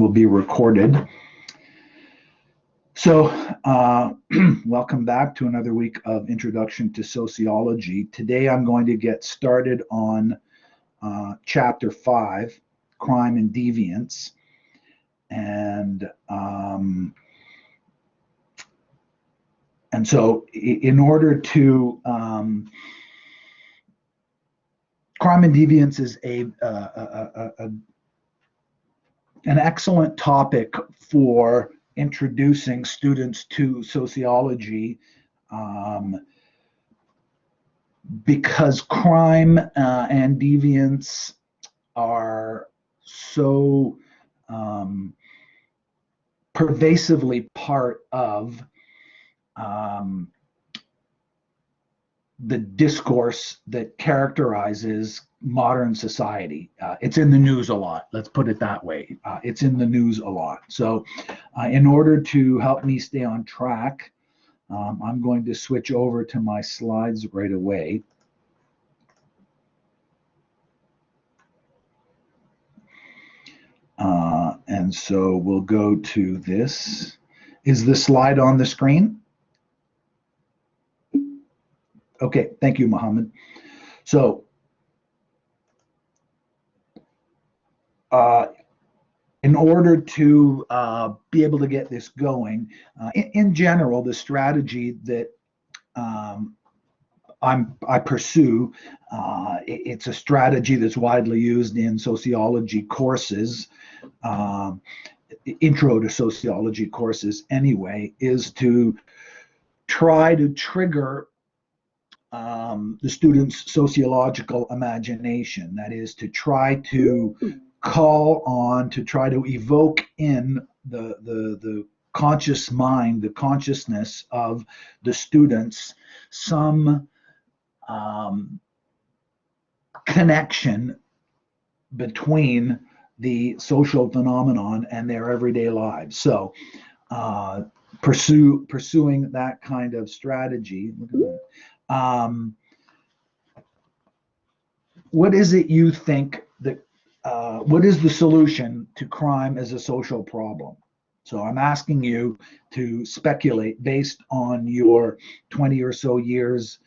will be recorded. So welcome back to another week of Introduction to Sociology. Today I'm going to get started on Chapter 5, Crime and Deviance. And so in order to, crime and deviance is an excellent topic for introducing students to sociology, because crime and deviance are so pervasively part of the discourse that characterizes modern society. It's in the news a lot, let's put it that way. It's in the news a lot. So in order to help me stay on track, I'm going to switch over to my slides right away. And so we'll go to this. Is the slide on the screen? Okay, thank you, Mohammed. So, in order to be able to get this going, in general, the strategy that I pursue, it's a strategy that's widely used in sociology courses, intro to sociology courses anyway, is to try to trigger the student's sociological imagination. That is, to try to call on, to try to evoke in the conscious mind, the consciousness of the students, some connection between the social phenomenon and their everyday lives. So pursuing that kind of strategy. Look at that. What is it you think that, what is the solution to crime as a social problem? So I'm asking you to speculate based on your 20 or so years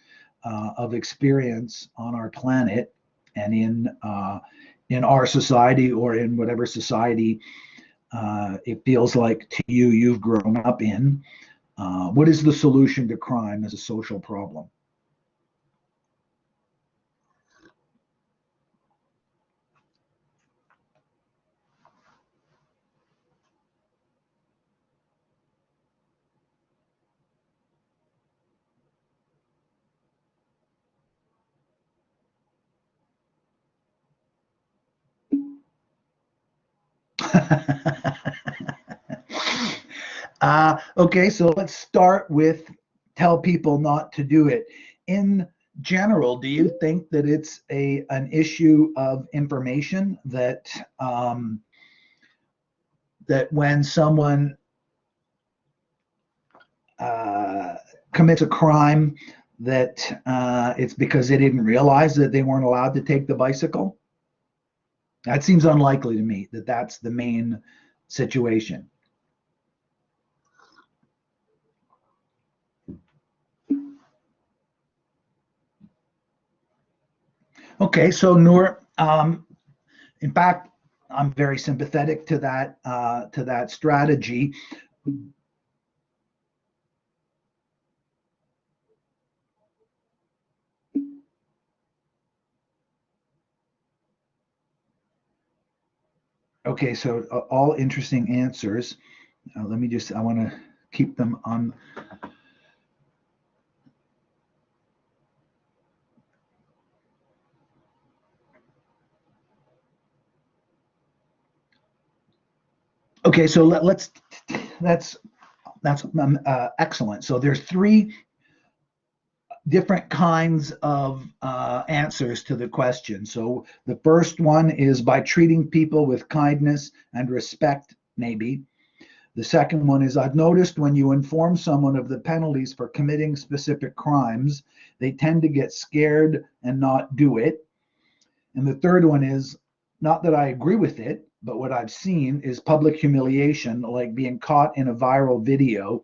of experience on our planet and in our society, or in whatever society it feels like to you you've grown up in. What is the solution to crime as a social problem? Okay, so let's start with tell people not to do it. In general, do you think that it's an issue of information, that that when someone commits a crime, that it's because they didn't realize that they weren't allowed to take the bicycle? That seems unlikely to me, that that's the main situation. Okay, so Noor, in fact, I'm very sympathetic to that strategy. Okay, so all interesting answers. Let me just, I want to keep them on. Okay, so that's excellent. So there's three different kinds of answers to the question. So the first one is by treating people with kindness and respect, maybe. The second one is, I've noticed when you inform someone of the penalties for committing specific crimes, they tend to get scared and not do it. And the third one is, not that I agree with it, but what I've seen is public humiliation, like being caught in a viral video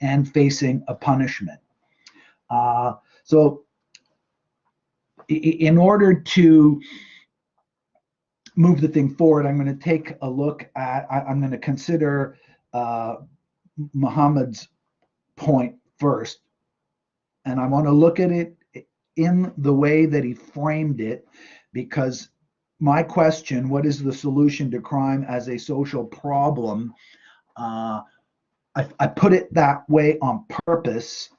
and facing a punishment. So in order to move the thing forward, I'm going to take a look at, I'm going to consider Muhammad's point first. And I want to look at it in the way that he framed it, because my question, what is the solution to crime as a social problem? I put it that way on purpose,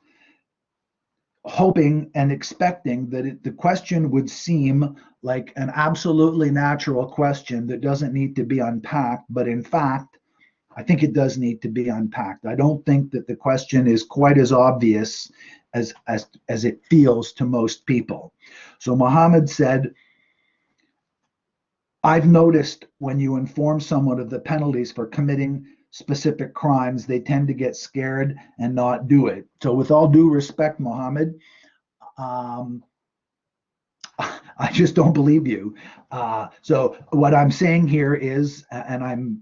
hoping and expecting that the question would seem like an absolutely natural question that doesn't need to be unpacked. But in fact, I think it does need to be unpacked. I don't think that the question is quite as obvious as it feels to most people. So Muhammad said, I've noticed when you inform someone of the penalties for committing specific crimes, they tend to get scared and not do it. So with all due respect, Muhammad, I just don't believe you. So what I'm saying here is, and I'm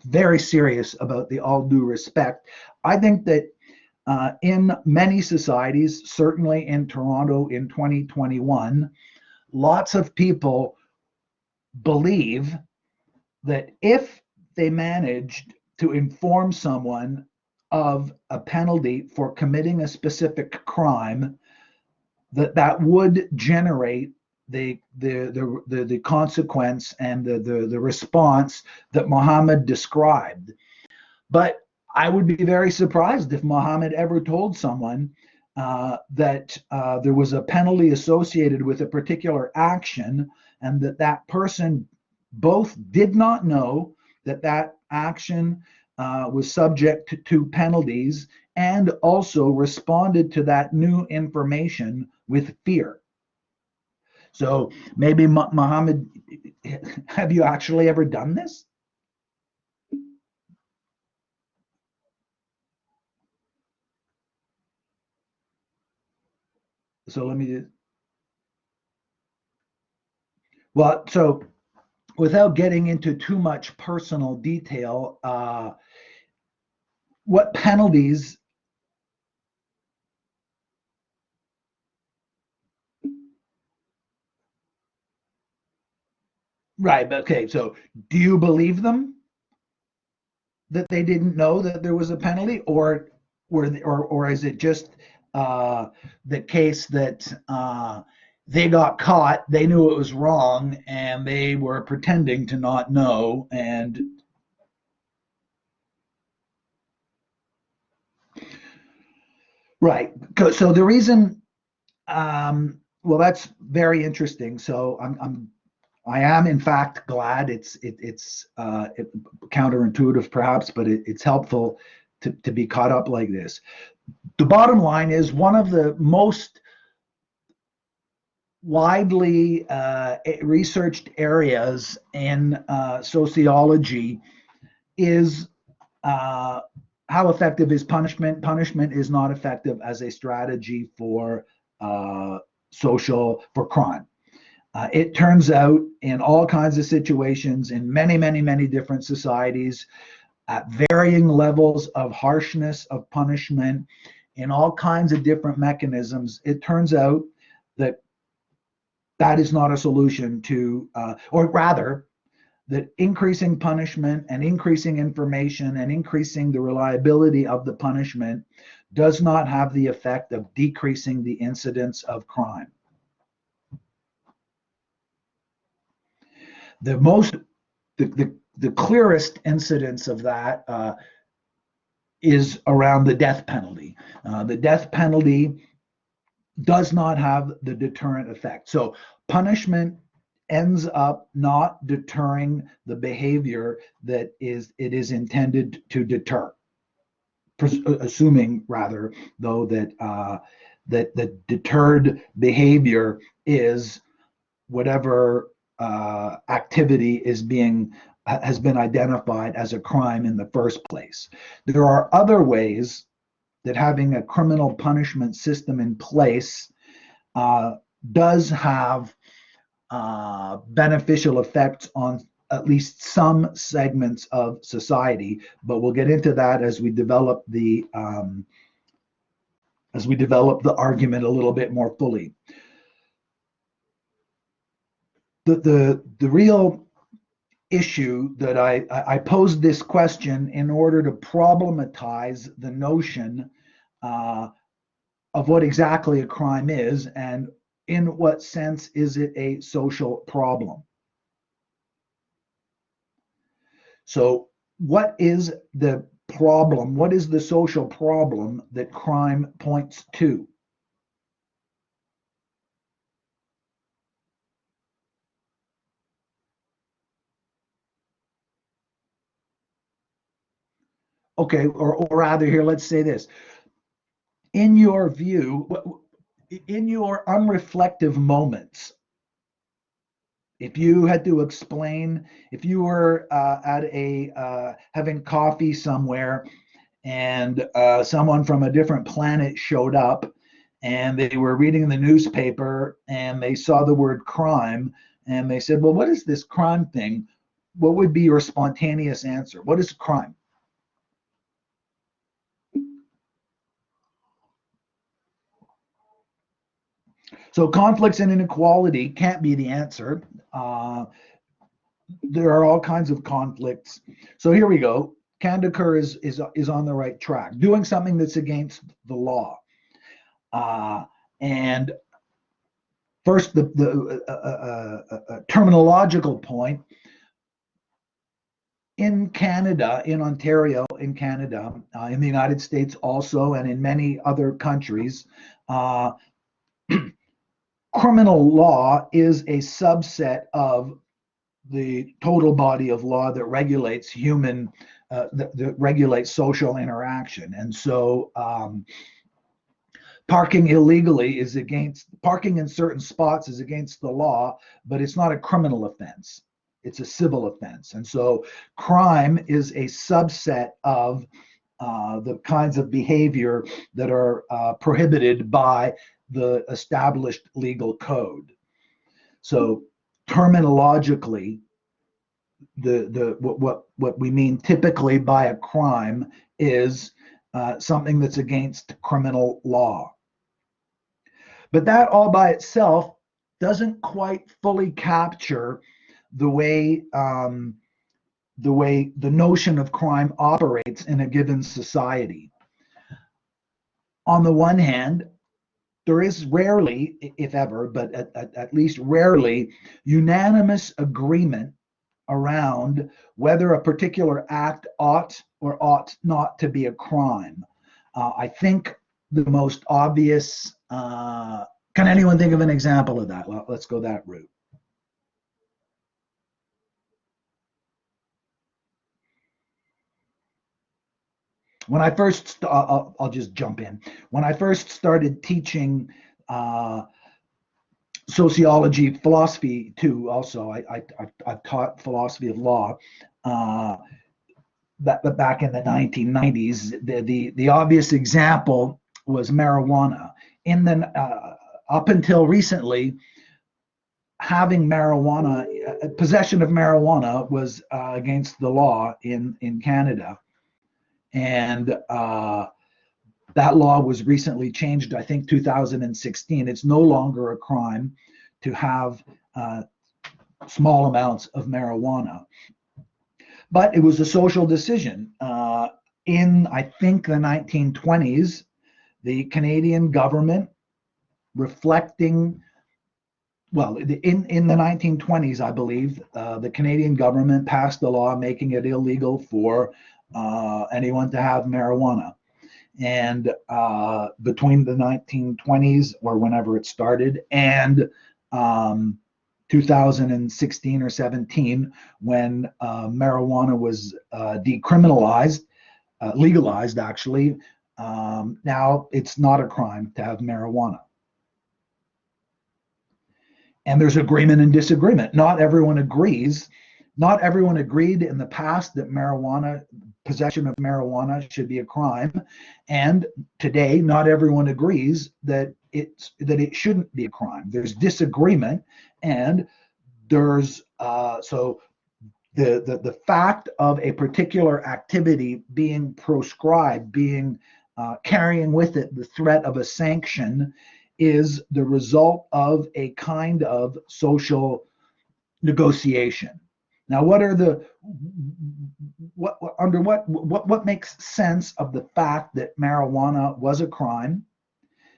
very serious about the all due respect, I think that in many societies, certainly in Toronto in 2021, lots of people believe that if they managed to inform someone of a penalty for committing a specific crime, that would generate the consequence and the response that Muhammad described. But I would be very surprised if Muhammad ever told someone that there was a penalty associated with a particular action, and that person both did not know that action was subject to penalties, and also responded to that new information with fear. So maybe Muhammad, have you actually ever done this? So let me, well, so without getting into too much personal detail, what penalties? Right. Okay. So do you believe them that they didn't know that there was a penalty, or is it just the case that they got caught, they knew it was wrong, and they were pretending to not know? And right. So the reason, well, that's very interesting. So I am in fact glad. It's counterintuitive perhaps, but it's helpful to be caught up like this. The bottom line is, one of the most widely researched areas in sociology is how effective is punishment. Punishment is not effective as a strategy for for crime. It turns out in all kinds of situations, in many, many, many different societies, at varying levels of harshness of punishment, in all kinds of different mechanisms, it turns out that that is not a solution to, or rather, that increasing punishment and increasing information and increasing the reliability of the punishment does not have the effect of decreasing the incidence of crime. The clearest incidence of that is around the death penalty. The death penalty does not have the deterrent effect. So punishment ends up not deterring the behavior that it is intended to deter. Assuming, rather, though, that the deterred behavior is whatever activity has been identified as a crime in the first place. There are other ways that having a criminal punishment system in place does have beneficial effects on at least some segments of society, but we'll get into that as we develop the argument a little bit more fully. The real issue that I posed this question in order to problematize the notion of what exactly a crime is and in what sense is it a social problem. So what is the problem? What is the social problem that crime points to? Okay, or rather here, let's say this. In your view, in your unreflective moments, if you had to explain, if you were at a having coffee somewhere and someone from a different planet showed up and they were reading the newspaper and they saw the word crime and they said, well, what is this crime thing? What would be your spontaneous answer? What is crime? So conflicts and inequality can't be the answer. There are all kinds of conflicts. So here we go. Kandekar is on the right track, doing something that's against the law. And first, the terminological point. In Canada, in Ontario, in Canada, in the United States also, and in many other countries, criminal law is a subset of the total body of law that regulates that regulates social interaction. And so parking illegally is parking in certain spots is against the law, but it's not a criminal offense. It's a civil offense. And so crime is a subset of the kinds of behavior that are prohibited by the established legal code. So terminologically, what we mean typically by a crime is something that's against criminal law. But that all by itself doesn't quite fully capture the way the notion of crime operates in a given society. On the one hand, there is rarely, if ever, but at least rarely, unanimous agreement around whether a particular act ought or ought not to be a crime. I think the most obvious, can anyone think of an example of that? Well, let's go that route. When I first, I'll just jump in. When I first started teaching sociology, philosophy too, also, I've taught philosophy of law back in the 1990s. The obvious example was marijuana. Up until recently, having marijuana, possession of marijuana was against the law in Canada. And that law was recently changed, I think 2016. It's no longer a crime to have small amounts of marijuana. But it was a social decision. In, I think, the 1920s, the Canadian government reflecting, well, in the 1920s, I believe, the Canadian government passed a law making it illegal for anyone to have marijuana. And between the 1920s or whenever it started and 2016 or 17, when marijuana was decriminalized, legalized actually, now it's not a crime to have marijuana. And there's agreement and disagreement. Not everyone agrees. Not everyone agreed in the past that possession of marijuana should be a crime. And today, not everyone agrees that it shouldn't be a crime. There's disagreement, and there's so The fact of a particular activity being proscribed, being carrying with it the threat of a sanction, is the result of a kind of social negotiation. Now, what are the what makes sense of the fact that marijuana was a crime,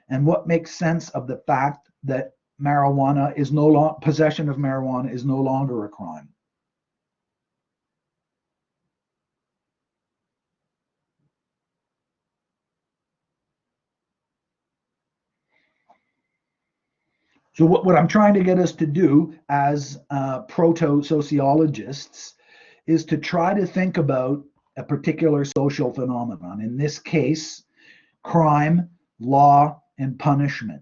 and what makes sense of the fact that marijuana is no longer possession of marijuana is no longer a crime? So what I'm trying to get us to do as proto-sociologists is to try to think about a particular social phenomenon. In this case, crime, law, and punishment.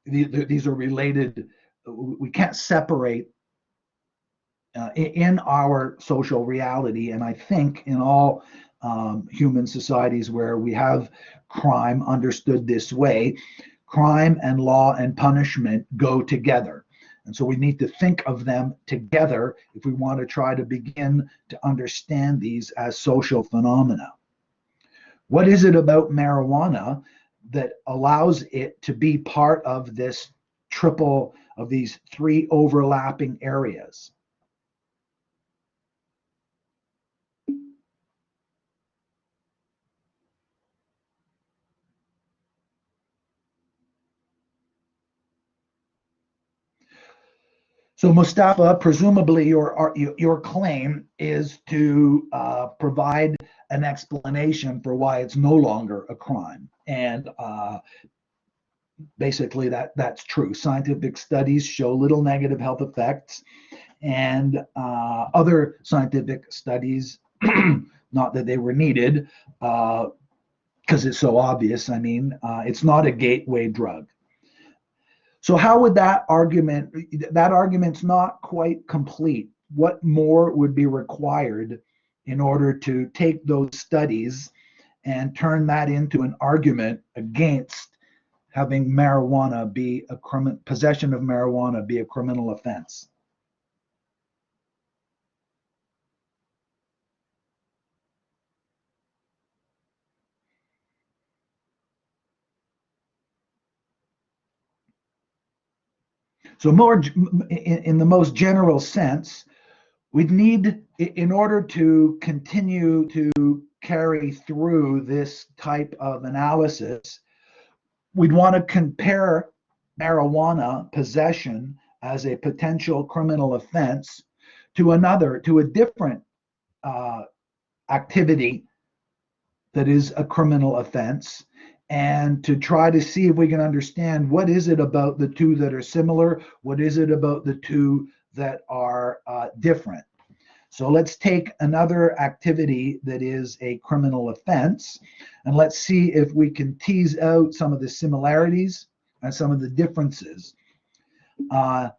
These are related. We can't separate in our social reality, and I think in all human societies where we have crime understood this way, crime and law and punishment go together. And so we need to think of them together if we want to try to begin to understand these as social phenomena. What is it about marijuana that allows it to be part of this triple, of these three overlapping areas? So Mustafa, presumably your claim is to provide an explanation for why it's no longer a crime, and basically that's true. Scientific studies show little negative health effects, and other scientific studies, not that they were needed, because it's so obvious. I mean, it's not a gateway drug. So how would that argument's not quite complete. What more would be required in order to take those studies and turn that into an argument against having marijuana be a possession of marijuana be a criminal offense? So more in the most general sense, we'd need, in order to continue to carry through this type of analysis, we'd want to compare marijuana possession as a potential criminal offense to a different activity that is a criminal offense, and to try to see if we can understand what is it about the two that are similar, what is it about the two that are different. So let's take another activity that is a criminal offense, and let's see if we can tease out some of the similarities and some of the differences. Well,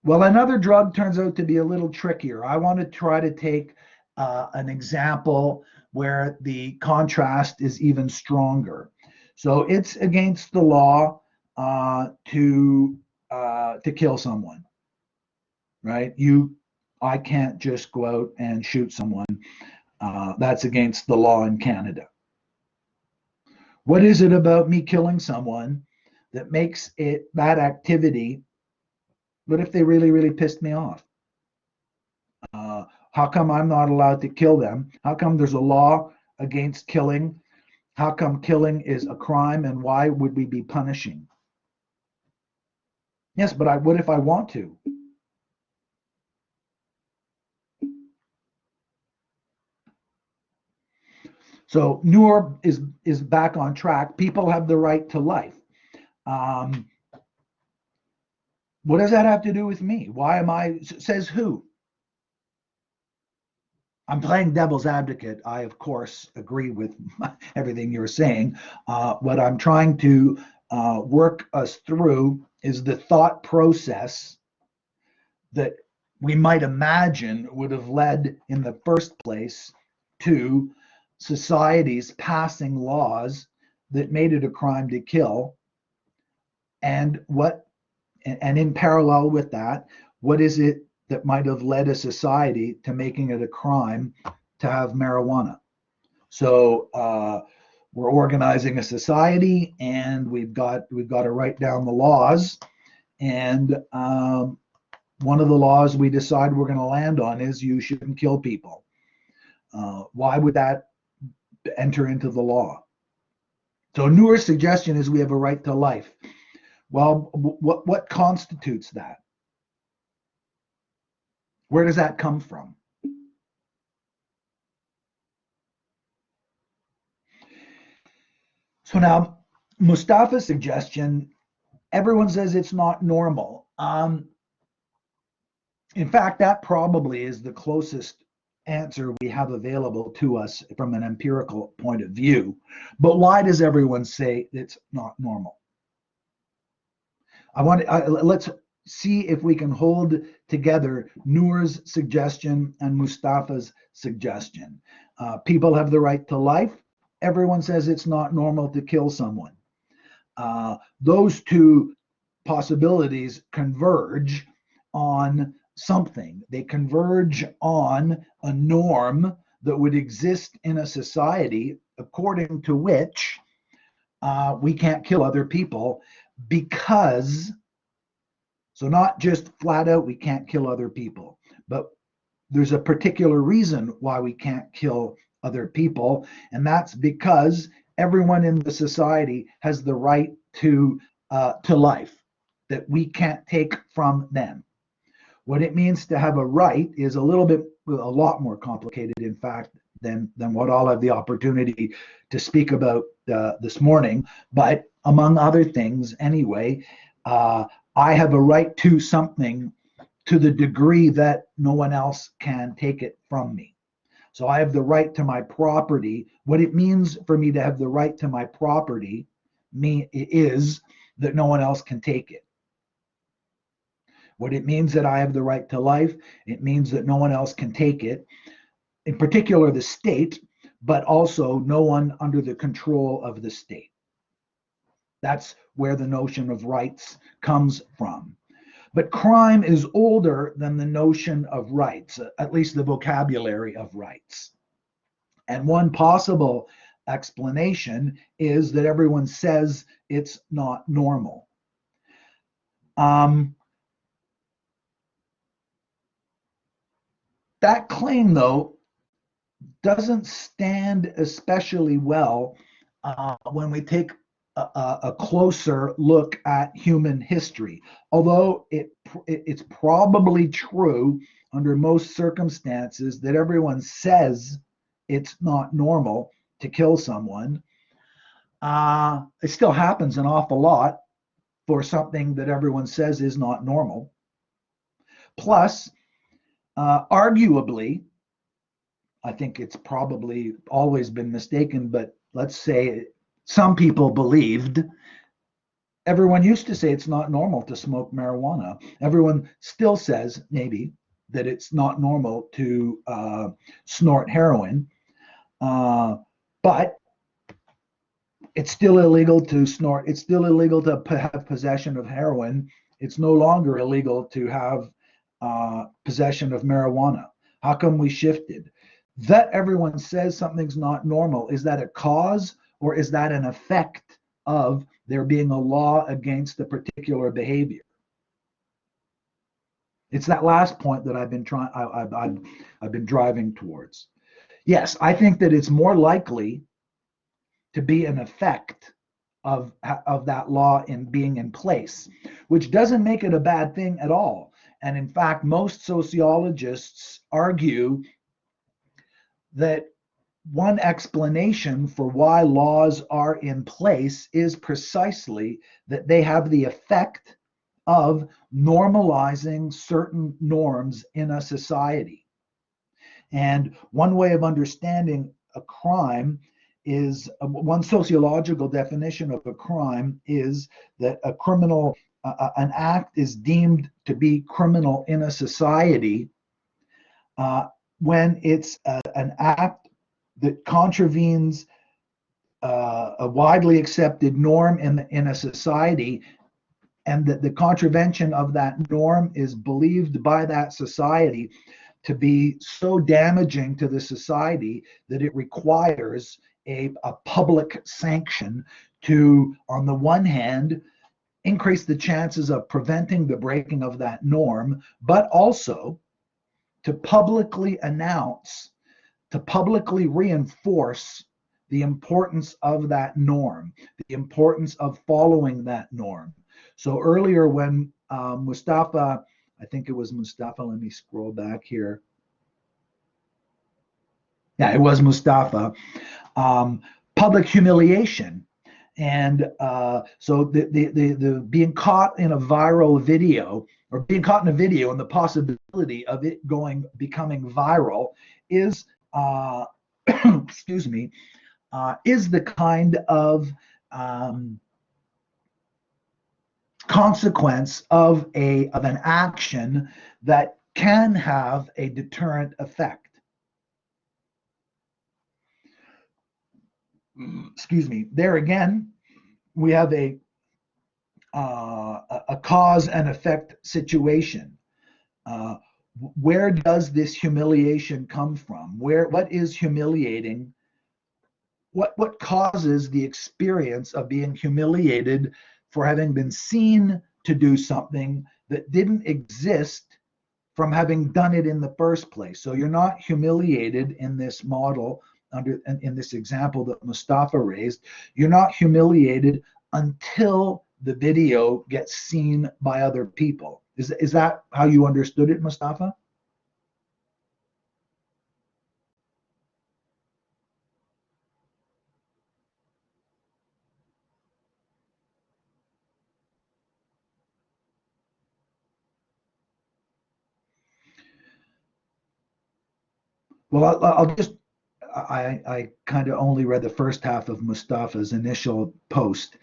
another drug turns out to be a little trickier. I want to try to take an example where the contrast is even stronger. So it's against the law to kill someone, right? I can't just go out and shoot someone. That's against the law in Canada. What is it about me killing someone that makes it that activity? What if they really, really pissed me off? How come I'm not allowed to kill them? How come there's a law against killing? How come killing is a crime, and why would we be punishing? Yes, but what if I want to? So Noor is back on track. People have the right to life. Um, what does that have to do with me? Why am I? Says who? I'm playing devil's advocate. I, of course, agree with everything you're saying. What I'm trying to work us through is the thought process that we might imagine would have led in the first place to societies passing laws that made it a crime to kill, and in parallel with that, what is it that might have led a society to making it a crime to have marijuana. So we're organizing a society, and we've got to write down the laws. And one of the laws we decide we're going to land on is you shouldn't kill people. Why would that enter into the law? So Noor's suggestion is we have a right to life. Well, what constitutes that? Where does that come from? So now, Mustafa's suggestion, everyone says it's not normal. In fact, that probably is the closest answer we have available to us from an empirical point of view. But why does everyone say it's not normal? Let's see if we can hold together Noor's suggestion and Mustafa's suggestion. People have the right to life. Everyone says it's not normal to kill someone. Those two possibilities converge on something. They converge on a norm that would exist in a society according to which we can't kill other people because, so not just flat out we can't kill other people, but there's a particular reason why we can't kill other people, and that's because everyone in the society has the right to life that we can't take from them. What it means to have a right is a lot more complicated, in fact, than what I'll have the opportunity to speak about this morning. But among other things, anyway, I have a right to something to the degree that no one else can take it from me. So I have the right to my property. What it means for me to have the right to my property is that no one else can take it. What it means that I have the right to life, it means that no one else can take it, in particular the state, but also no one under the control of the state. That's where the notion of rights comes from. But crime is older than the notion of rights, at least the vocabulary of rights. And one possible explanation is that everyone says it's not normal. That claim, though, doesn't stand especially well when we take a closer look at human history. Although it's probably true under most circumstances that everyone says it's not normal to kill someone, it still happens an awful lot for something that everyone says is not normal. Plus, arguably, I think it's probably always been mistaken, but let's say some people believed, everyone used to say it's not normal to smoke marijuana. Everyone still says maybe that it's not normal to snort heroin, but it's still illegal to snort. It's still illegal to have possession of heroin. It's no longer illegal to have possession of marijuana. How come we shifted? That everyone says something's not normal, is that a cause or is that an effect of there being a law against a particular behavior? It's that last point that I've been driving towards. Yes, I think that it's more likely to be an effect of that law in being in place, which doesn't make it a bad thing at all. And in fact, most sociologists argue that one explanation for why laws are in place is precisely that they have the effect of normalizing certain norms in a society. And one way of understanding a crime is, one sociological definition of a crime is that an act is deemed to be criminal in a society when it's an act that contravenes a widely accepted norm in a society, and that the contravention of that norm is believed by that society to be so damaging to the society that it requires a public sanction to, on the one hand, increase the chances of preventing the breaking of that norm, but also to publicly announce, to publicly reinforce the importance of that norm, the importance of following that norm. So earlier when Mustafa, I think it was Mustafa, let me scroll back here. Yeah, it was Mustafa. Public humiliation. And so the being caught in a viral video, or being caught in a video, and the possibility of it becoming viral is, excuse me, is the kind of consequence of an action that can have a deterrent effect. Excuse me. There again, we have a cause and effect situation. Where does this humiliation come from? What is humiliating? What causes the experience of being humiliated for having been seen to do something that didn't exist from having done it in the first place? So you're not humiliated in this model, in this example that Mustafa raised. You're not humiliated until the video gets seen by other people. Is that how you understood it, Mustafa? Well, I'll just, I kind of only read the first half of Mustafa's initial post.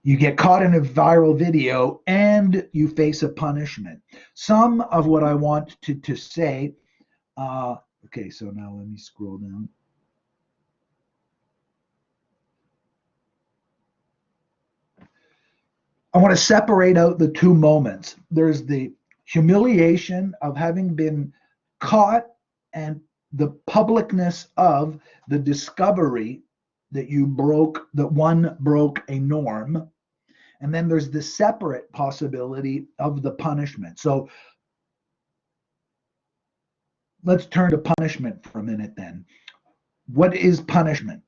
You get caught in a viral video and you face a punishment. Some of what I want to say, okay, so now let me scroll down. I want to separate out the two moments. There's the humiliation of having been caught and the publicness of the discovery that one broke a norm. And then there's the separate possibility of the punishment. So let's turn to punishment for a minute then. What is punishment?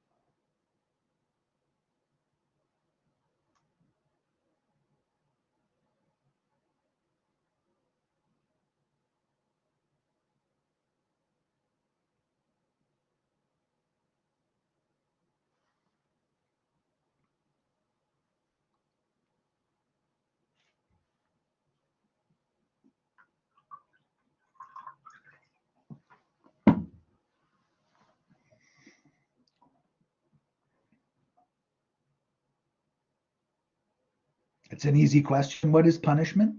It's an easy question. What is punishment?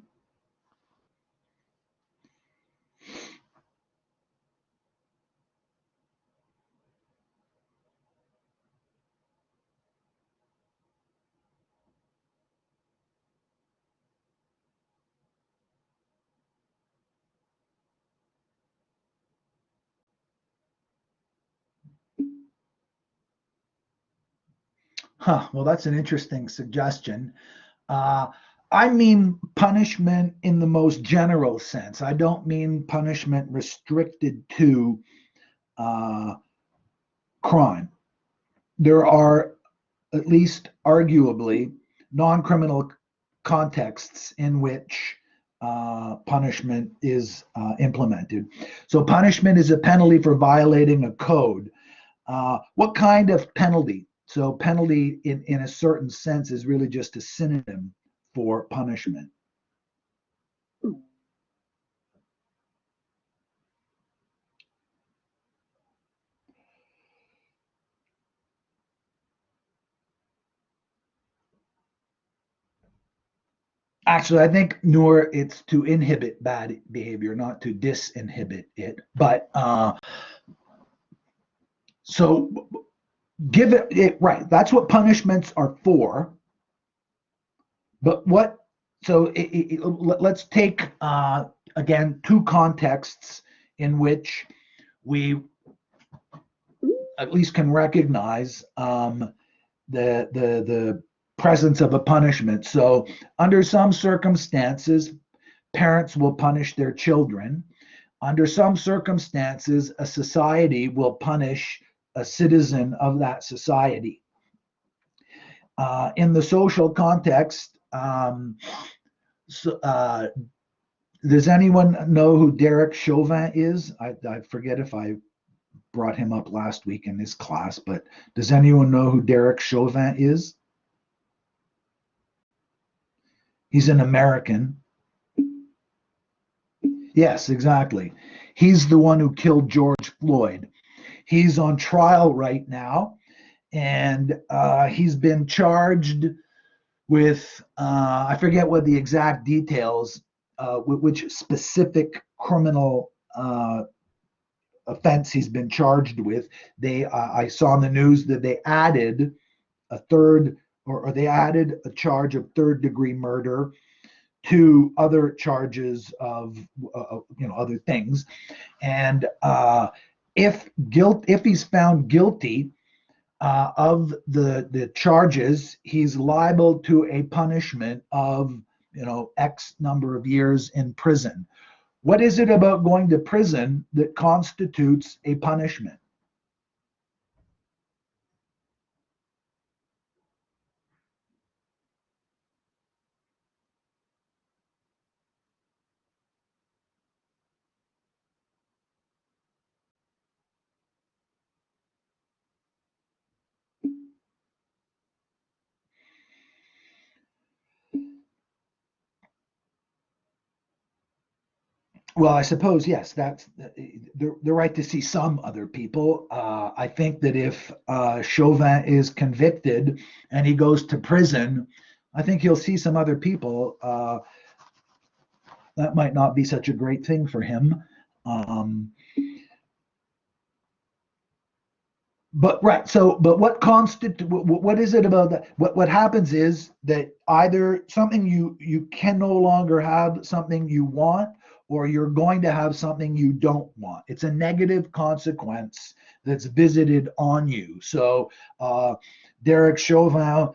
Well, that's an interesting suggestion. Uh, I mean punishment in the most general sense. I don't mean punishment restricted to crime. There are, at least arguably, non-criminal contexts in which punishment is implemented. So punishment is a penalty for violating a code. What kind of penalty? So penalty in a certain sense is really just a synonym for punishment. Actually, I think, Noor, it's to inhibit bad behavior, not to disinhibit it. But so give it right. That's what punishments are for. But what, so let's take, again, two contexts in which we at least can recognize the presence of a punishment. So under some circumstances, parents will punish their children. Under some circumstances, a society will punish a citizen of that society. In the social context, so, does anyone know who Derek Chauvin is? I forget if I brought him up last week in this class, but does anyone know who Derek Chauvin is? He's an American. Yes, exactly. He's the one who killed George Floyd. He's on trial right now, and he's been charged with, I forget what the exact details, which specific criminal offense he's been charged with. I saw in the news that they added a third, or they added a charge of third-degree murder to other charges of other things. And if he's found guilty of the charges, he's liable to a punishment of X number of years in prison. What is it about going to prison that constitutes a punishment? Well, I suppose, yes, that's the right to see some other people. I think that if Chauvin is convicted and he goes to prison, I think he'll see some other people. That might not be such a great thing for him. Um, but right, so but what is it about that? What happens is that either something you can no longer have something you want, or you're going to have something you don't want. It's a negative consequence that's visited on you. So Derek Chauvin,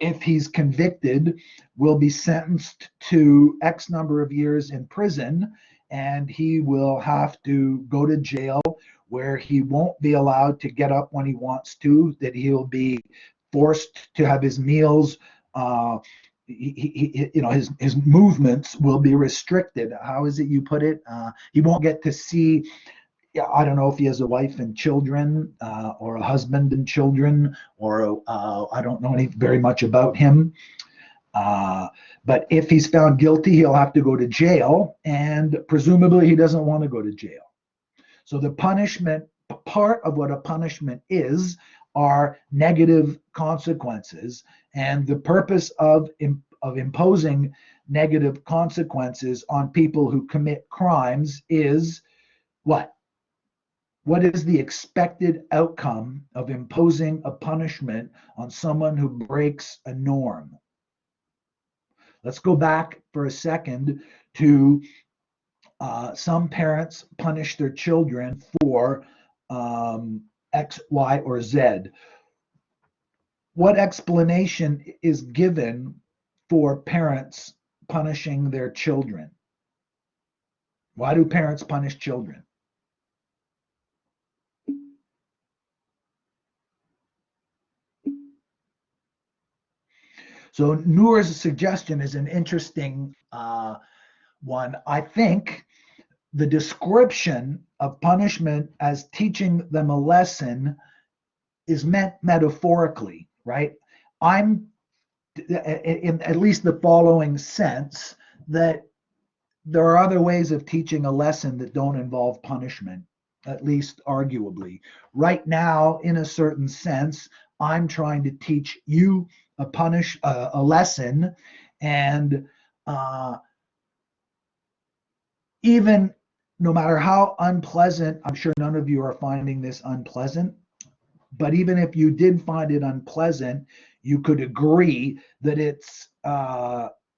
if he's convicted, will be sentenced to X number of years in prison, and he will have to go to jail where he won't be allowed to get up when he wants to, that he'll be forced to have his meals. His movements will be restricted. How is it you put it? He won't get to see. Yeah, I don't know if he has a wife and children, or a husband and children, or I don't know very much about him. But if he's found guilty, he'll have to go to jail, and presumably he doesn't want to go to jail. So the punishment, part of what a punishment is, are negative consequences. And the purpose of imposing negative consequences on people who commit crimes is what? What is the expected outcome of imposing a punishment on someone who breaks a norm? Let's go back for a second to some parents punish their children for X, Y, or Z. What explanation is given for parents punishing their children? Why do parents punish children? So Noor's suggestion is an interesting one. I think the description of punishment as teaching them a lesson is meant metaphorically, right? I'm in at least the following sense, that there are other ways of teaching a lesson that don't involve punishment, at least arguably. Right now, in a certain sense, I'm trying to teach you a lesson, and even no matter how unpleasant, I'm sure none of you are finding this unpleasant, but even if you did find it unpleasant, you could agree that it's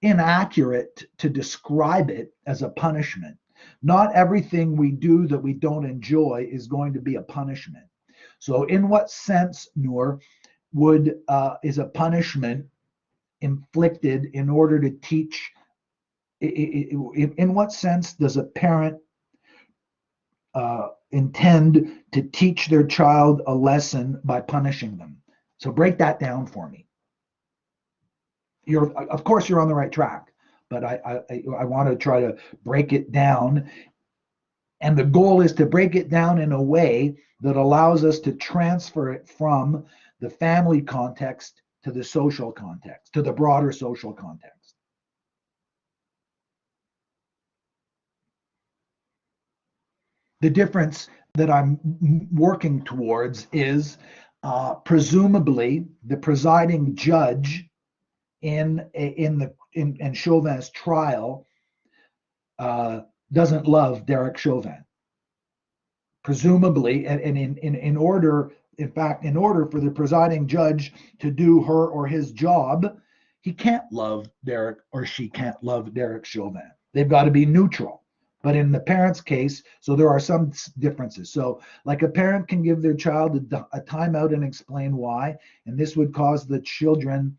inaccurate to describe it as a punishment. Not everything we do that we don't enjoy is going to be a punishment. So, in what sense, Noor, would is a punishment inflicted in order to teach? In what sense does a parent intend to teach their child a lesson by punishing them? So break that down for me. Of course, you're on the right track, but I want to try to break it down. And the goal is to break it down in a way that allows us to transfer it from the family context to the social context, to the broader social context. The difference that I'm working towards is presumably the presiding judge in Chauvin's trial doesn't love Derek Chauvin. Presumably, and in order for the presiding judge to do her or his job, he can't love Derek, or she can't love Derek Chauvin. They've got to be neutral. But in the parent's case, so there are some differences. So like a parent can give their child a timeout and explain why, and this would cause the children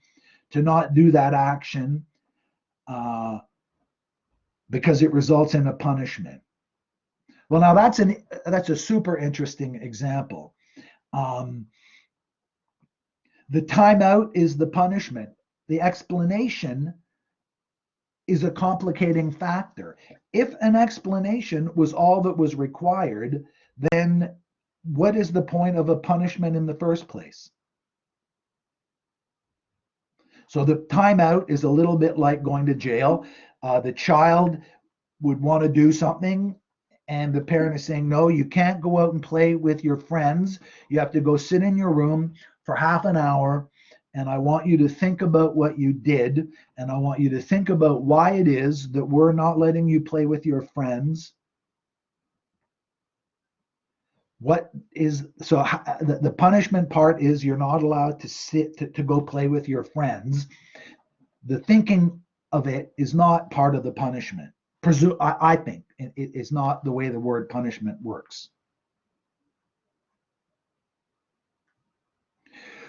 to not do that action because it results in a punishment. Well, now that's a super interesting example. The timeout is the punishment. The explanation is a complicating factor. If an explanation was all that was required, then what is the point of a punishment in the first place? So the timeout is a little bit like going to jail. The child would want to do something, and the parent is saying, no, you can't go out and play with your friends. You have to go sit in your room for half an hour, and I want you to think about what you did, and I want you to think about why it is that we're not letting you play with your friends. The punishment part is you're not allowed to sit to go play with your friends. The thinking of it is not part of the punishment. I think it is not the way the word punishment works.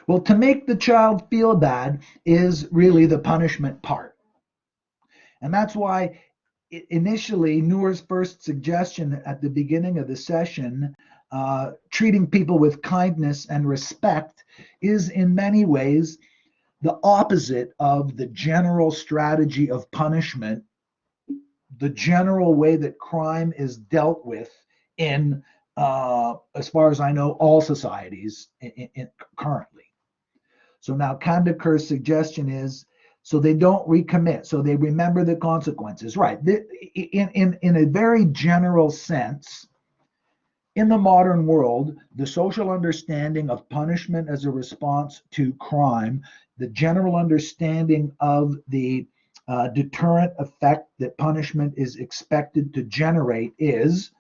Well, to make the child feel bad is really the punishment part. And that's why initially Noor's first suggestion at the beginning of the session, treating people with kindness and respect, is in many ways the opposite of the general strategy of punishment, the general way that crime is dealt with in, as far as I know, all societies currently. So now Kandaker's suggestion is, so they don't recommit, so they remember the consequences. Right. In a very general sense, in the modern world, the social understanding of punishment as a response to crime, the general understanding of the deterrent effect that punishment is expected to generate is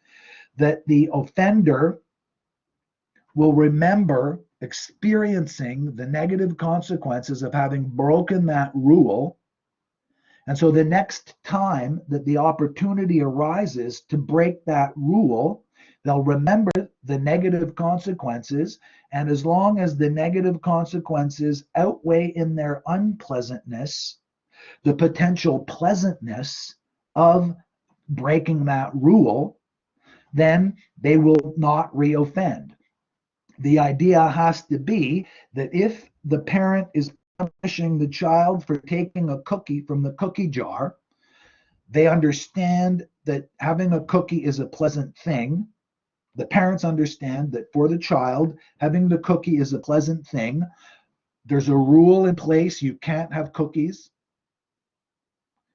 that the offender will remember experiencing the negative consequences of having broken that rule. And so the next time that the opportunity arises to break that rule, they'll remember the negative consequences. And as long as the negative consequences outweigh in their unpleasantness the potential pleasantness of breaking that rule, then they will not reoffend. The idea has to be that if the parent is punishing the child for taking a cookie from the cookie jar, they understand that having a cookie is a pleasant thing. The parents understand that for the child, having the cookie is a pleasant thing. There's a rule in place. You can't have cookies.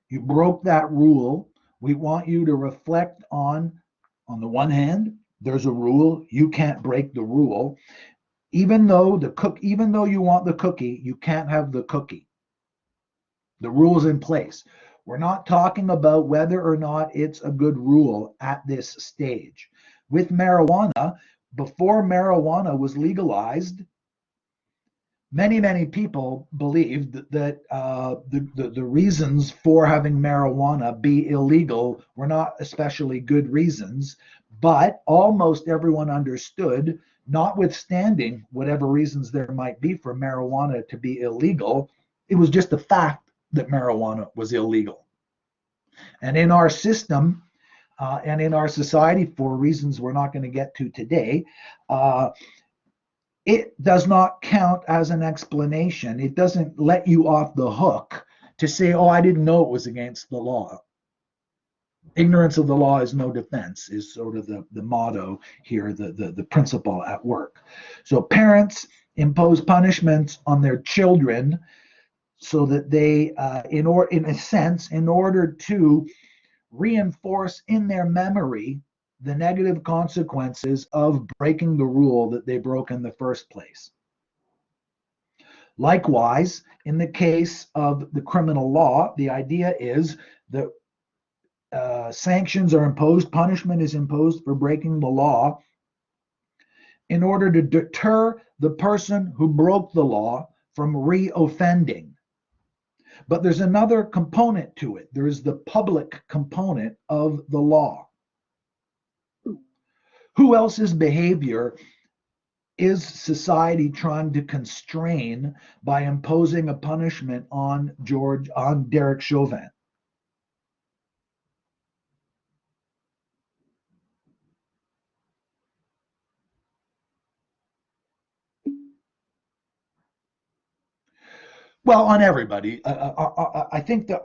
You broke that rule. We want you to reflect on the one hand, there's a rule. You can't break the rule. Even though you want the cookie, you can't have the cookie. The rule's in place. We're not talking about whether or not it's a good rule at this stage. With marijuana, before marijuana was legalized, many people believed that the reasons for having marijuana be illegal were not especially good reasons, but almost everyone understood, notwithstanding whatever reasons there might be for marijuana to be illegal, it was just the fact that marijuana was illegal. And in our system, and in our society, for reasons we're not going to get to today, it does not count as an explanation. It doesn't let you off the hook to say, oh, I didn't know it was against the law. Ignorance of the law is no defense, is sort of the motto here, the principle at work. So parents impose punishments on their children so that they, in a sense, in order to reinforce in their memory the negative consequences of breaking the rule that they broke in the first place. Likewise, in the case of the criminal law, the idea is that sanctions are imposed, punishment is imposed for breaking the law in order to deter the person who broke the law from re-offending. But there's another component to it. There's the public component of the law. Who else's behavior is society trying to constrain by imposing a punishment on Derek Chauvin? Well, on everybody. I think that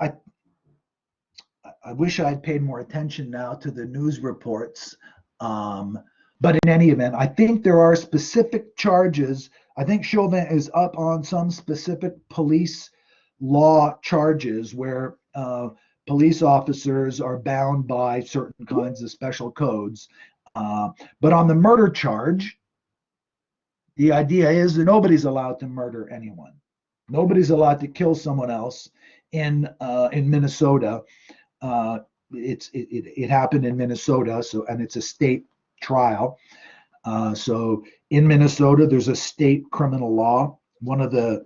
I wish I'd paid more attention now to the news reports. But in any event, I think there are specific charges. I think Chauvin is up on some specific police law charges where police officers are bound by certain kinds of special codes. But on the murder charge, the idea is that nobody's allowed to murder anyone. Nobody's allowed to kill someone else in Minnesota. It happened in Minnesota, so, and it's a state trial. So in Minnesota, there's a state criminal law. One of the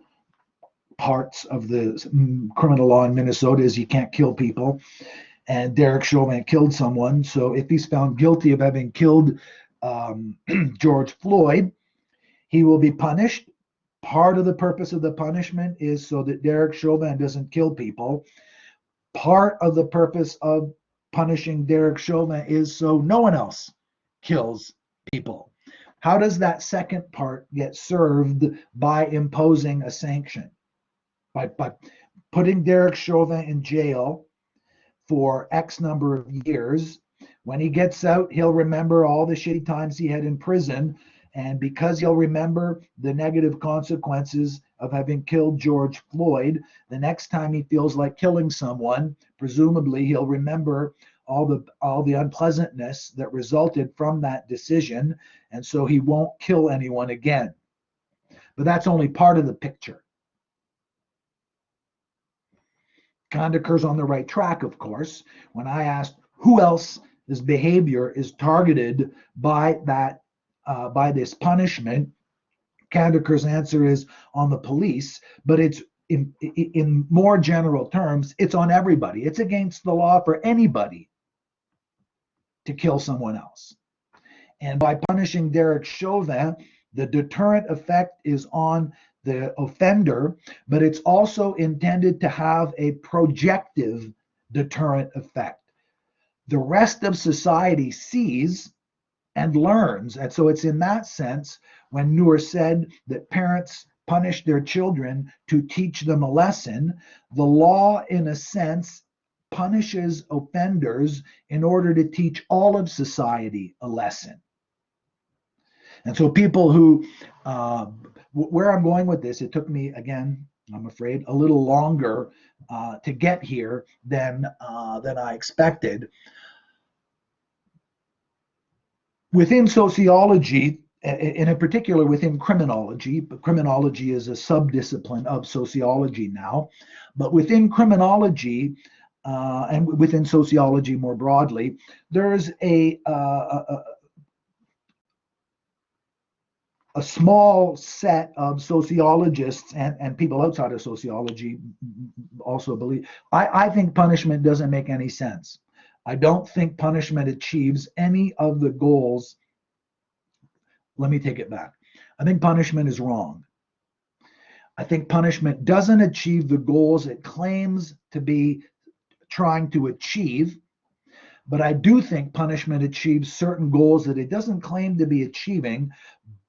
parts of the criminal law in Minnesota is you can't kill people. And Derek Chauvin killed someone. So if he's found guilty of having killed George Floyd, he will be punished. Part of the purpose of the punishment is so that Derek Chauvin doesn't kill people. Part of the purpose of punishing Derek Chauvin is so no one else kills people. How does that second part get served by imposing a sanction? By putting Derek Chauvin in jail for X number of years. When he gets out, he'll remember all the shitty times he had in prison. And because he'll remember the negative consequences of having killed George Floyd, the next time he feels like killing someone, presumably he'll remember all the unpleasantness that resulted from that decision, and so he won't kill anyone again. But that's only part of the picture. Kandaker's on the right track, of course. When I asked who else's behavior is targeted by that, by this punishment, Kandaker's answer is on the police, but it's in more general terms, it's on everybody. It's against the law for anybody to kill someone else. And by punishing Derek Chauvin, the deterrent effect is on the offender, but it's also intended to have a projective deterrent effect. The rest of society sees and learns. And so it's in that sense when Noor said that parents punish their children to teach them a lesson, the law, in a sense, punishes offenders in order to teach all of society a lesson. And so people who, where I'm going with this, it took me, again, I'm afraid, a little longer to get here than I expected. Within sociology, and in particular within criminology, but criminology is a subdiscipline of sociology now, but within criminology and within sociology more broadly, there's a a small set of sociologists and people outside of sociology also believe. I think punishment doesn't make any sense. I don't think punishment achieves any of the goals. Let me take it back. I think punishment is wrong. I think punishment doesn't achieve the goals it claims to be trying to achieve, but I do think punishment achieves certain goals that it doesn't claim to be achieving,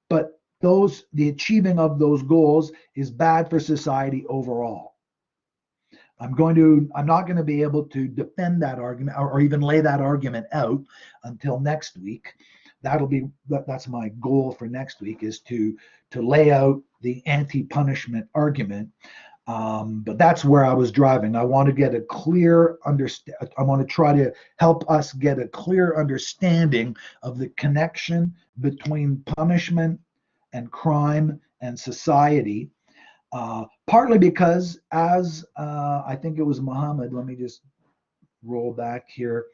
but the achieving of those goals is bad for society overall. I'm not going to be able to defend that argument or even lay that argument out until next week. That's my goal for next week, is to lay out the anti-punishment argument. But that's where I was driving. I want to get a clear I want to try to help us get a clear understanding of the connection between punishment and crime and society. Partly because, as I think it was Muhammad, let me just roll back here.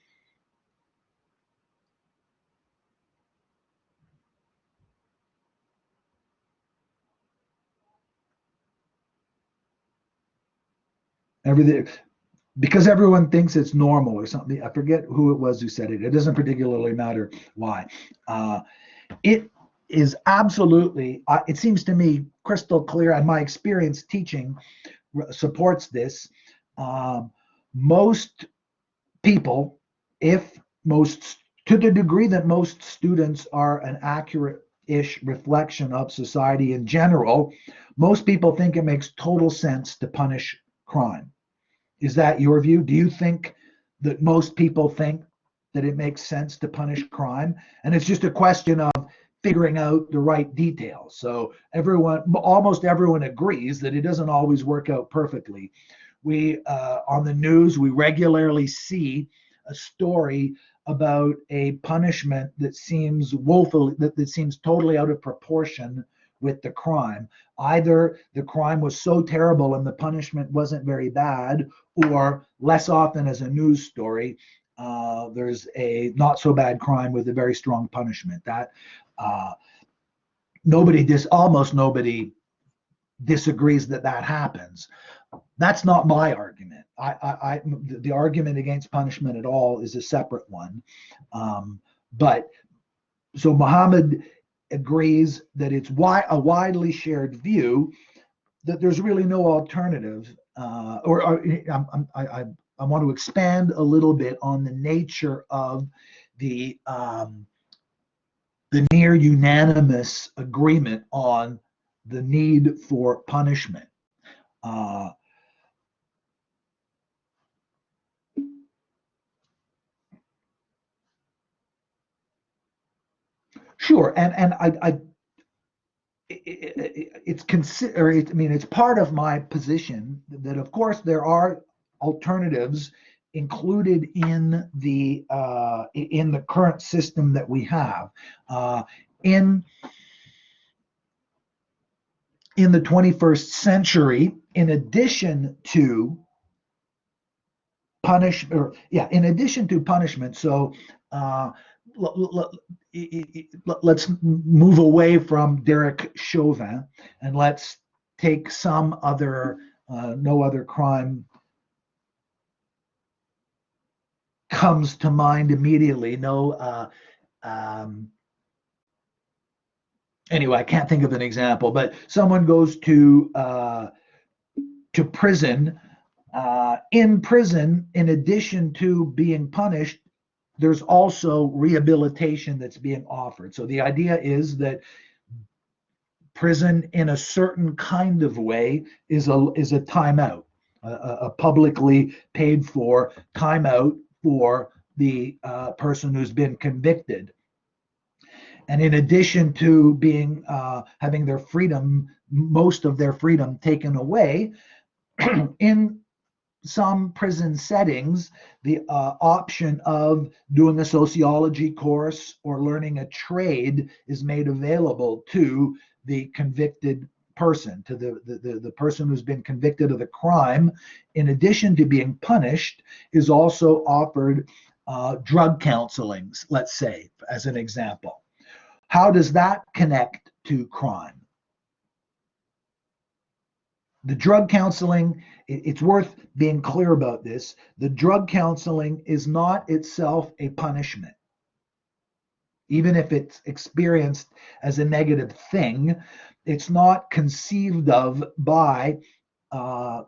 Everything, because everyone thinks it's normal or something. I forget who it was who said it. It doesn't particularly matter why. It is absolutely, it seems to me, crystal clear, and my experience teaching supports this. Most people, to the degree that most students are an accurate-ish reflection of society in general, most people think it makes total sense to punish crime. Is that your view? Do you think that most people think that it makes sense to punish crime? And it's just a question of figuring out the right details. So almost everyone agrees that it doesn't always work out perfectly. We, on the news, we regularly see a story about a punishment that seems that seems totally out of proportion with the crime. Either the crime was so terrible and the punishment wasn't very bad, or less often as a news story, there's a not so bad crime with a very strong punishment. That almost nobody disagrees that happens. That's not my argument. The argument against punishment at all is a separate one. But so Muhammad agrees that it's a widely shared view that there's really no alternative. I want to expand a little bit on the nature of the near unanimous agreement on the need for punishment. Sure, and it's part of my position that, of course, there are alternatives included in the current system that we have. In the 21st century, in addition to punishment, so let's move away from Derek Chauvin and let's take some other, no other crime comes to mind immediately. Anyway, I can't think of an example, but someone goes to prison. In prison, in addition to being punished, there's also rehabilitation that's being offered. So the idea is that prison, in a certain kind of way, is a timeout, a publicly paid for timeout for the person who's been convicted. And in addition to being having their freedom, most of their freedom taken away, in some prison settings, the option of doing a sociology course or learning a trade is made available to the convicted person, to the person who's been convicted of the crime. In addition to being punished, is also offered drug counseling, let's say, as an example. How does that connect to crime. The drug counseling, it's worth being clear about this. The drug counseling is not itself a punishment. Even if it's experienced as a negative thing, it's not conceived of by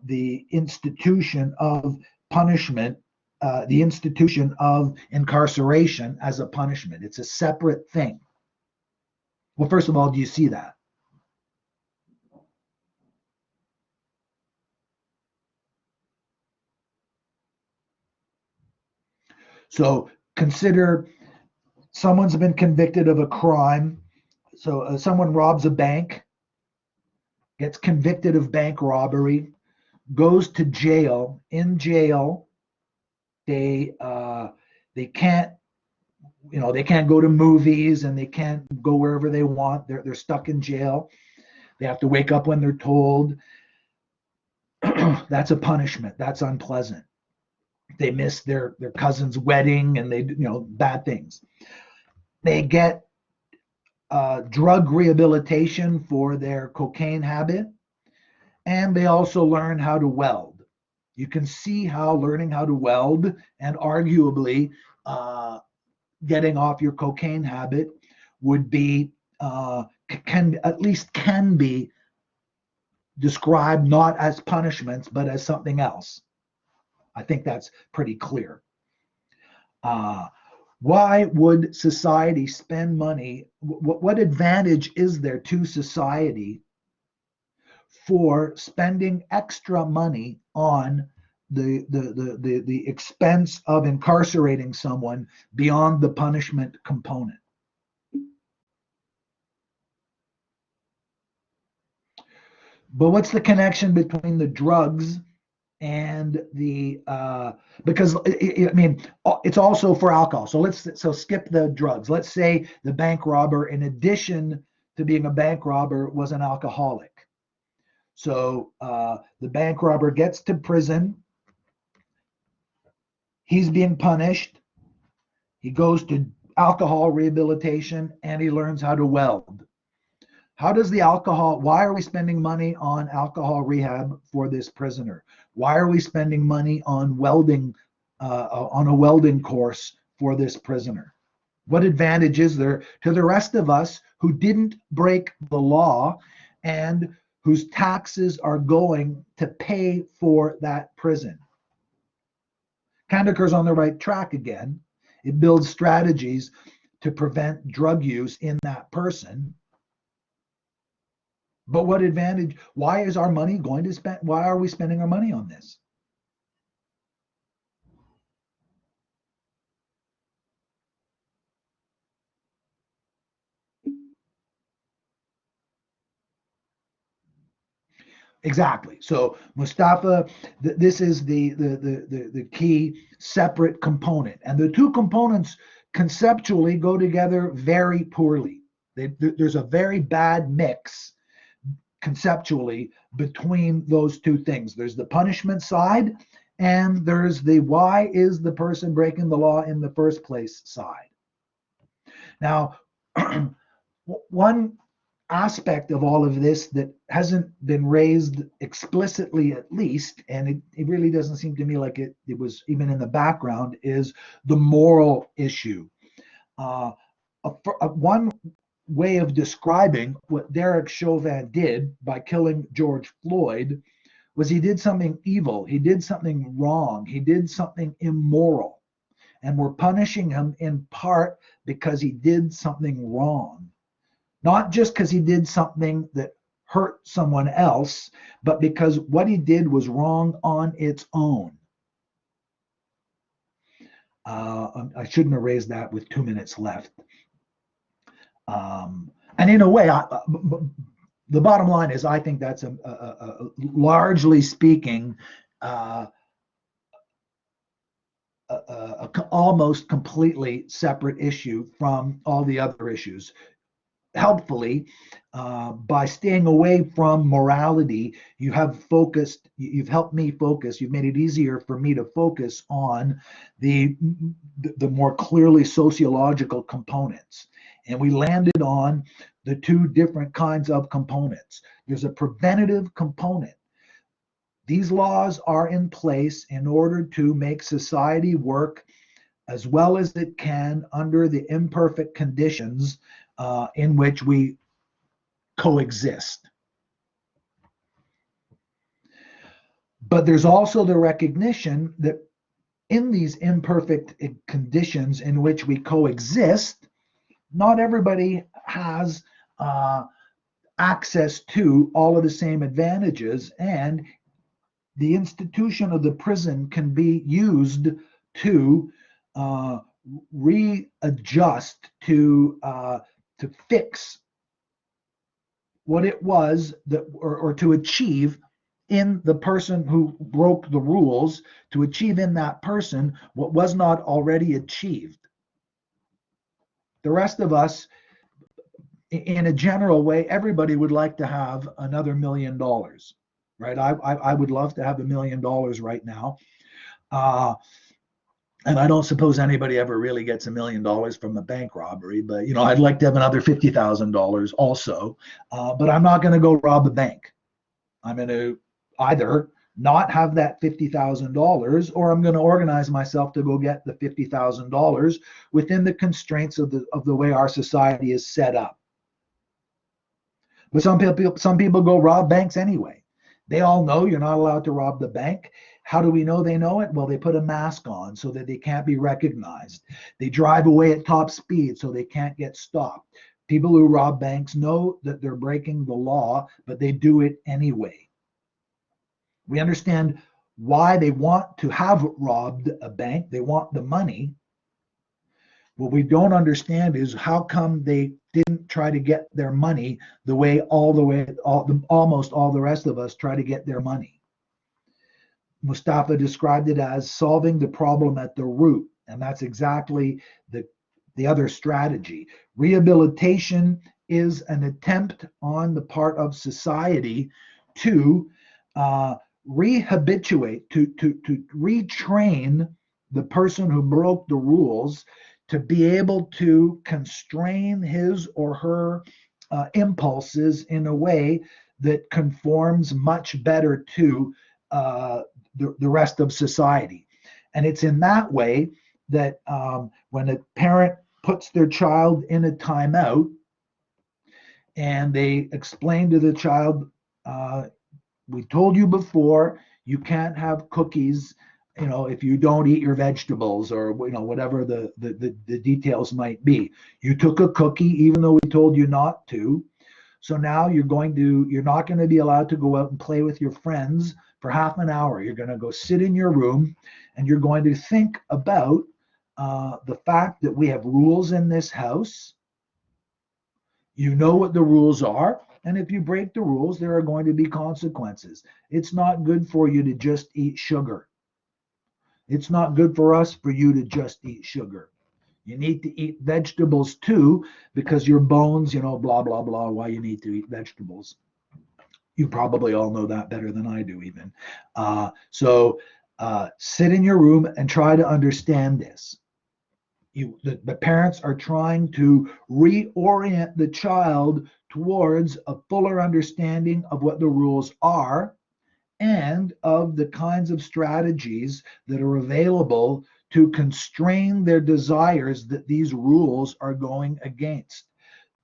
the institution of punishment, the institution of incarceration as a punishment. It's a separate thing. Well, first of all, do you see that? So consider someone's been convicted of a crime. So someone robs a bank, gets convicted of bank robbery, goes to jail. In jail, they can't, they can't go to movies and they can't go wherever they want. They're stuck in jail. They have to wake up when they're told. That's a punishment. That's unpleasant. They miss their cousin's wedding and they bad things. They get drug rehabilitation for their cocaine habit, and they also learn how to weld. You can see how learning how to weld and arguably getting off your cocaine habit would be can be described not as punishments but as something else. I think that's pretty clear. Why would society spend money? What advantage is there to society for spending extra money on the expense of incarcerating someone beyond the punishment component? But what's the connection between the drugs and the because I mean it's also for alcohol. So skip the drugs. Let's say the bank robber, in addition to being a bank robber, was an alcoholic. So the bank robber gets to prison. He's being punished. He goes to alcohol rehabilitation and he learns how to weld. How does the alcohol, why are we spending money on alcohol rehab for this prisoner? Why are we spending money on welding, on a welding course for this prisoner? What advantage is there to the rest of us who didn't break the law and whose taxes are going to pay for that prison? Kandaker's on the right track again. It builds strategies to prevent drug use in that person. But what advantage? Why is our money going to spend? Why are we spending our money on this? Exactly. So Mustafa, this is the key separate component, and the two components conceptually go together very poorly. There's a very bad mix conceptually between those two things. There's the punishment side, and there's the why is the person breaking the law in the first place side. Now, one aspect of all of this that hasn't been raised explicitly, at least, and it really doesn't seem to me like it was even in the background, is the moral issue. One way of describing what Derek Chauvin did by killing George Floyd was he did something evil, he did something wrong, he did something immoral, and we're punishing him in part because he did something wrong. Not just because he did something that hurt someone else, but because what he did was wrong on its own. I shouldn't have raised that with 2 minutes left. And in a way, the bottom line is I think that's a largely speaking, almost completely separate issue from all the other issues. Helpfully, by staying away from morality, you've helped me focus, you've made it easier for me to focus on the more clearly sociological components. And we landed on the two different kinds of components. There's a preventative component. These laws are in place in order to make society work as well as it can under the imperfect conditions in which we coexist. But there's also the recognition that in these imperfect conditions in which we coexist, not everybody has access to all of the same advantages, and the institution of the prison can be used to readjust, to fix what it was that, or to achieve in the person who broke the rules, to achieve in that person what was not already achieved. The rest of us, in a general way, everybody would like to have another $1 million, right? I would love to have $1 million right now. And I don't suppose anybody ever really gets $1 million from a bank robbery, but I'd like to have another $50,000 also. But I'm not going to go rob a bank. I'm going to either not have that $50,000, or I'm going to organize myself to go get the $50,000 within the constraints of the way our society is set up. But some people go rob banks anyway. They all know you're not allowed to rob the bank. How do we know they know it? Well, they put a mask on so that they can't be recognized. They drive away at top speed so they can't get stopped. People who rob banks know that they're breaking the law, but they do it anyway. We understand why they want to have robbed a bank. They want the money. What we don't understand is how come they didn't try to get their money the way almost all the rest of us try to get their money. Mustafa described it as solving the problem at the root, and that's exactly the other strategy. Rehabilitation is an attempt on the part of society to rehabituate, to retrain the person who broke the rules to be able to constrain his or her impulses in a way that conforms much better to the rest of society. And it's in that way that when a parent puts their child in a timeout and they explain to the child, we told you before, you can't have cookies, if you don't eat your vegetables, or whatever the details might be. You took a cookie even though we told you not to. So now you're not going to be allowed to go out and play with your friends for half an hour. You're going to go sit in your room and you're going to think about the fact that we have rules in this house. You know what the rules are. And if you break the rules, there are going to be consequences. It's not good for you to just eat sugar. It's not good for us for you to just eat sugar. You need to eat vegetables too, because your bones, blah, blah, blah, why you need to eat vegetables. You probably all know that better than I do even. So sit in your room and try to understand this. The parents are trying to reorient the child towards a fuller understanding of what the rules are and of the kinds of strategies that are available to constrain their desires that these rules are going against.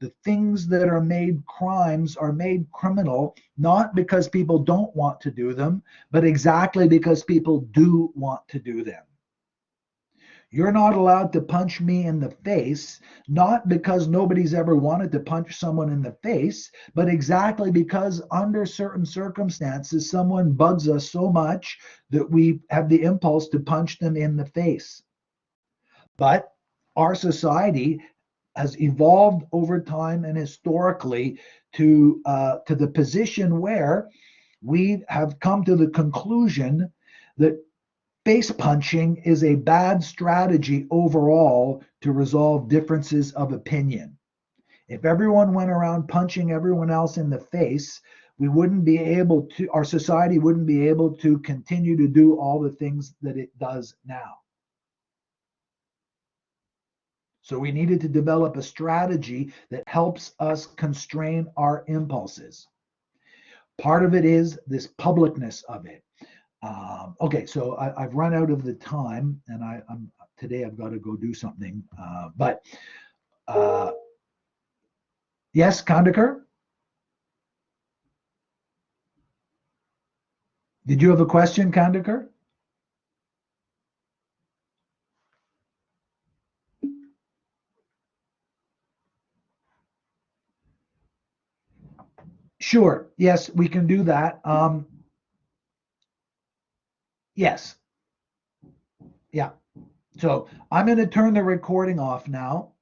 The things that are made crimes are made criminal, not because people don't want to do them, but exactly because people do want to do them. You're not allowed to punch me in the face, not because nobody's ever wanted to punch someone in the face, but exactly because under certain circumstances, someone bugs us so much that we have the impulse to punch them in the face. But our society has evolved over time and historically to the position where we have come to the conclusion that face punching is a bad strategy overall to resolve differences of opinion. If everyone went around punching everyone else in the face, our society wouldn't be able to continue to do all the things that it does now. So we needed to develop a strategy that helps us constrain our impulses. Part of it is this publicness of it. Okay, so I've run out of the time, and I'm today I've got to go do something. But yes, Kandakar, did you have a question, Kandakar? Sure. Yes, we can do that. Yes. Yeah. So I'm going to turn the recording off now.